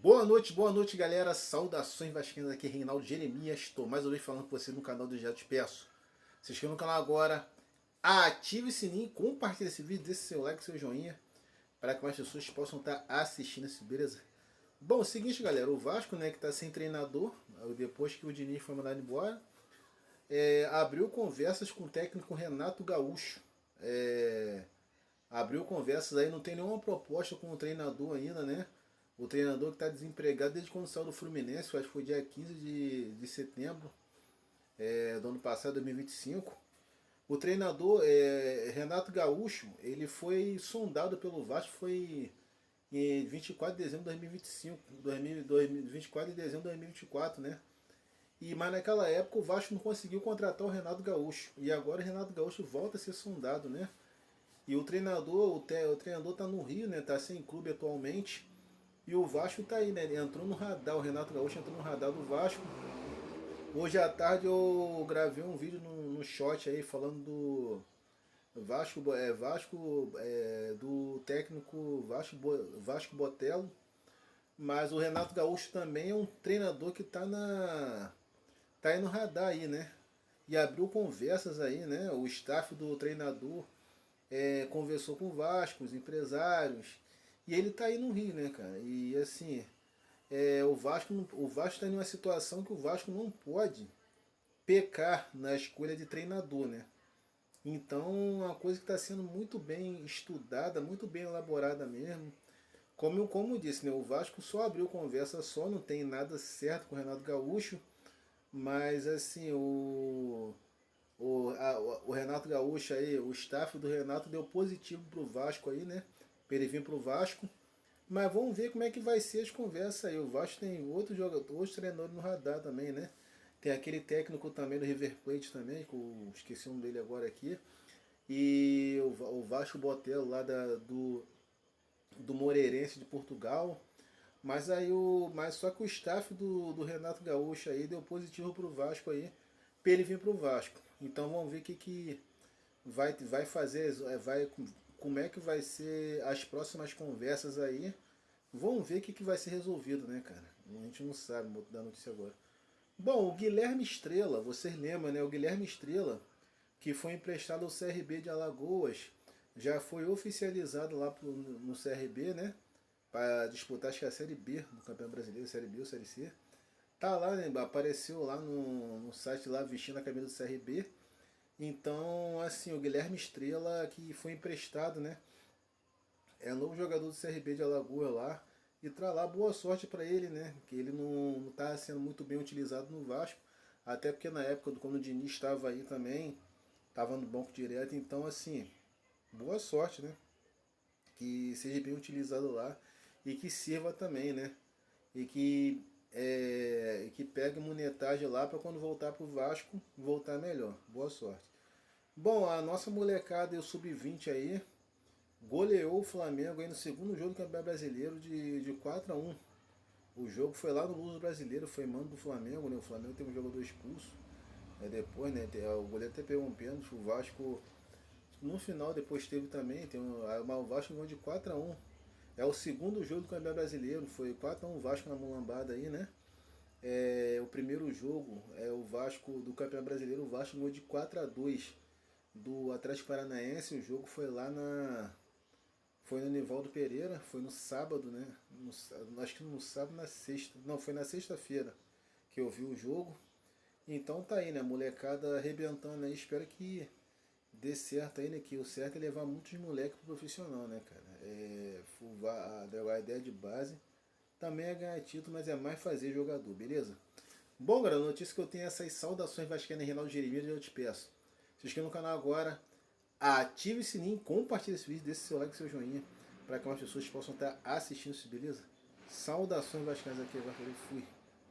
Boa noite, galera. Saudações vascaínas, aqui é Reinaldo Jeremias. Estou mais uma vez falando com você no canal do Já Te Peço. Se inscreva no canal agora, ative o sininho, compartilhe esse vídeo, deixe seu like, seu joinha, para que mais pessoas possam estar assistindo esse, beleza? Bom, é o seguinte, galera, o Vasco, né, que está sem treinador, depois que o Diniz foi mandado embora, abriu conversas com o técnico Renato Gaúcho. Abriu conversas aí, não tem nenhuma proposta com o treinador ainda, né? O treinador que está desempregado desde quando saiu do Fluminense, acho que foi dia 15 de setembro do ano passado, 2025. O treinador, Renato Gaúcho, ele foi sondado pelo Vasco, foi em 24 de dezembro de 2025, 24 de dezembro de 2024, né? Mas naquela época o Vasco não conseguiu contratar o Renato Gaúcho. E agora o Renato Gaúcho volta a ser sondado, né? E o treinador, o treinador está no Rio, né? Tá sem clube atualmente. E o Vasco tá aí, né? Ele entrou no radar, o Renato Gaúcho entrou no radar do Vasco. Hoje à tarde eu gravei um vídeo no short aí falando do do técnico Vasco Botello. Mas o Renato Gaúcho também é um treinador que tá aí no radar aí, né? E abriu conversas aí, né? O staff do treinador conversou com o Vasco, os empresários. E ele tá aí no Rio, né, cara? E assim, o Vasco tá em uma situação que o Vasco não pode pecar na escolha de treinador, né? Então, uma coisa que está sendo muito bem estudada, muito bem elaborada mesmo. Como eu disse, né, o Vasco só abriu conversa só, não tem nada certo com o Renato Gaúcho, mas assim, o Renato Gaúcho aí, o staff do Renato deu positivo pro Vasco aí, né? Para ele vir pro Vasco. Mas vamos ver como é que vai ser as conversas aí. O Vasco tem outros jogadores, outros treinadores no radar também, né? Tem aquele técnico também do River Plate também, que eu esqueci o nome dele agora aqui. E o Vasco Botello lá do Moreirense de Portugal. Mas só que o staff do Renato Gaúcho aí deu positivo pro Vasco aí, para ele vir pro Vasco. Então vamos ver o que vai fazer, como é que vai ser as próximas conversas aí. Vamos ver o que vai ser resolvido, né, cara? A gente não sabe da notícia agora. Bom, o Guilherme Estrela, vocês lembram, né? O Guilherme Estrela, que foi emprestado ao CRB de Alagoas, já foi oficializado lá no CRB, né? Para disputar, acho que a Série B do Campeonato Brasileiro, Série B ou Série C. Tá lá, né? Apareceu lá no site lá vestindo a camisa do CRB. Então, assim, o Guilherme Estrela, que foi emprestado, né? É novo jogador do CRB de Alagoas lá. E tá lá, boa sorte para ele, né? Que ele não tá sendo muito bem utilizado no Vasco. Até porque na época quando o Diniz estava aí também, estava no banco direto. Então, assim, boa sorte, né? Que seja bem utilizado lá e que sirva também, né? E que pegue monetagem lá para quando voltar pro Vasco, voltar melhor. Boa sorte. Bom, a nossa molecada e o Sub-20 aí goleou o Flamengo aí no segundo jogo do Campeonato Brasileiro de 4-1. O jogo foi lá no Luso Brasileiro, foi mando do Flamengo, né? O Flamengo teve um jogador expulso. Depois, né? O goleiro até pegou um pênalti, o Vasco no final depois teve também, mas o Vasco ganhou de 4-1. É o segundo jogo do Campeonato Brasileiro, foi 4-1 Vasco na mulambada aí, né? O primeiro jogo o Vasco do Campeonato Brasileiro, o Vasco ganhou de 4-2 do Atlético Paranaense. O jogo foi lá foi no Nivaldo Pereira, foi no sábado, né? Acho que no sábado, na sexta. Não, foi na sexta-feira que eu vi o jogo. Então tá aí, né? Molecada arrebentando aí. Espero que dê certo aí, né? Que o certo é levar muitos moleques pro profissional, né, cara? A ideia de base também é ganhar título, mas é mais fazer jogador, beleza? Bom, galera, a notícia que eu tenho é essas saudações vascaínas, Reinaldo Jeremias, eu te peço. Se inscreva no canal agora, ative o sininho, compartilhe esse vídeo, deixe seu like e seu joinha, para que mais pessoas possam estar assistindo isso, beleza? Saudações vascaínas aqui, agora eu fui.